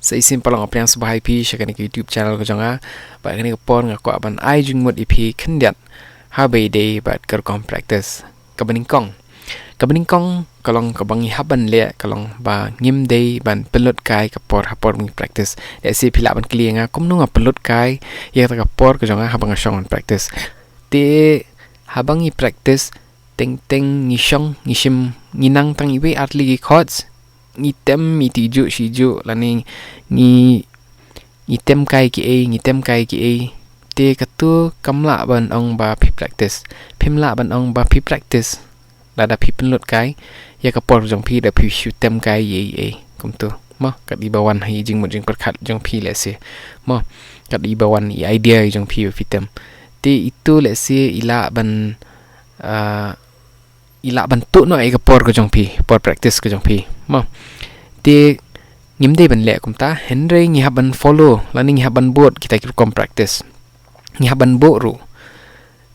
Sa isim palang apa yang sebagai pi syakani ke YouTube channel ko jonga ba kani pon ngako aban ai jing mot ipi khendiat ha bei day bat rukom practice kabaningkong kalong kabangi haban le kalong ba ngim day ban pelut kai kapor hapor mi practice ya si pila ban kli nga kumno nga pelut kai ya ta kapor ko jonga habang song practice te habangi practice teng ngishong ngishim nginang tang iwe atli chords ngitem mi tiju shiju lani ngitem kai ki e te katu kamla ban ong ba pi practice pimla ban ong ba pi practice lada pi penlut kai ya kapor jong pi da pi shutem kai ye kum tu mo kat di bawan hi jing mo jing perkhat jong pi le se mo kat di bawan i idea jong pi fitem te itu le se ila ban tu no ai kapor ko jong pi por practice ko jong pi mo te ngim de ban le kum ta henry ngi haban follow lani ngi haban bot kita rukom practice ngi haban bo ru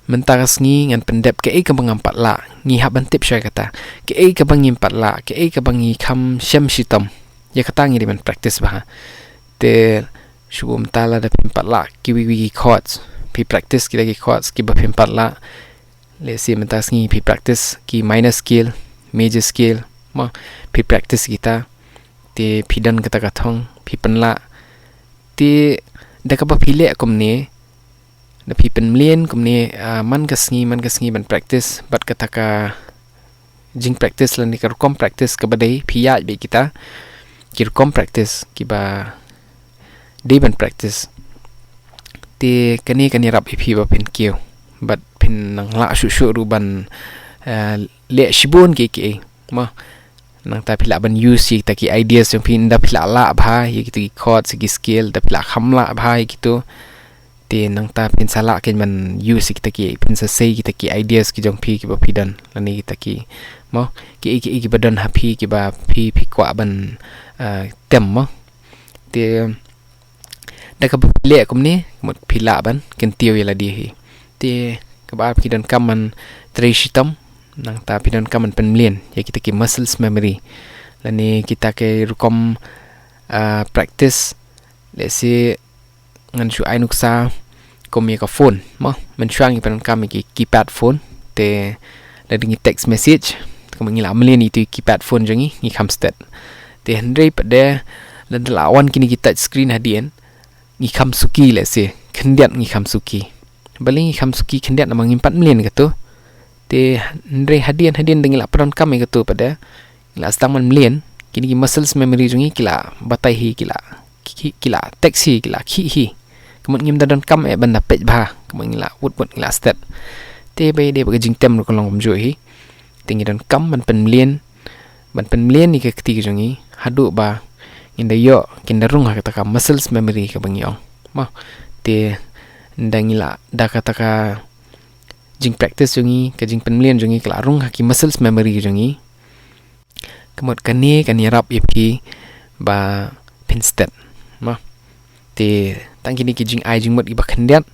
mentakas ngi ngan pendep ke ka bang empat la ngi haban tip sya kata ke ka bang empat la ke ka bang ngi kham syam sitam ya kata ngi ban practice bah te shubum tala da empat la ki wi chords pi practice kita ki chords ki ba empat la le si mentas ngi pi practice ki minor scale major scale ma pi practice kita te pidan kata kathong pi penla te da ka ba phile kum ne da pi pynmlien kum ne man kasngi ban practice bat kata ka jing practice lan ni ka rukom practice ka badai pi ya be kita ki rukom practice ki ba day ban practice te kani rap pi ba pin kiu bat pin nang la shu ruban le shibon ke ma nang ta pila ban use ki taki ideas yang pin da pila la bha ye ki chord ki skill da pila khamla bha gitu te nang ta pin sala ken man use ki taki pin sa sei ki taki ideas ki jong pi ki ba pidan lani ki taki mo ki badan happy ki ba pi kwa ban tem mo te da ka le kum ni mot pila ban ken tiu yala di hi te ka ba pi dan kaman treshitam nang ta pidan kaman pynmlien ya kita ki muscles memory lani kita ke rukom practice let's say ngan shu ai nuksa kom ye ka phone mo men shang pidan kam ki keypad phone te la dingi text message kom ngila mlien itu keypad phone jangi ngi khamstet te henry pada la lawan kini kita touch screen hadien ngi khamsuki let's say khendiat ngi khamsuki baling ngi khamsuki khendiat namang 4 ka tu te ndre hadian dengan laporan kami gitu pada la staman mlien kini muscles memory jungi kila batai hi kila taxi kila hi kemun ngim dan kam banda pej bah kemun ngila wut ngila stat te bay de bagi jing tem ko long kumjo hi tingi dan kam ban pynmlien ni ke ketiga jungi hadu ba inda yo kinda rung kata ka muscles memory ka bangi ong ma te ndangila da kata ka jing practice jungi ke jing pynmlien jungi kelarung haki muscles memory jungi kemot kani rap ipi ba pinstet ma te tangkini ki jing ai jing mot iba khendiat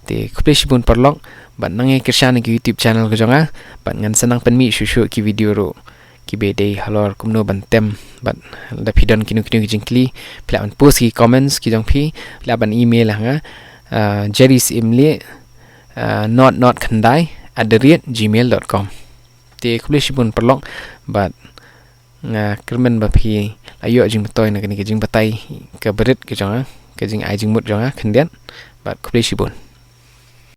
te kupeshi pun perlok ban nange kirshan ki YouTube channel ko jonga ban ngan senang penmi shu ki video ro ki bede halor kumno ban tem ban da pidan kinu ki jing kli pla ban post ki comments ki jong pi pla ban email ha jeris imli not khandai@gmail.com te kulish pun perlok bat nga kermen ba phi ayo jing toy na kini jing batai ke berit ke jonga ke jing ai jing mut jonga khandian bat kulish pun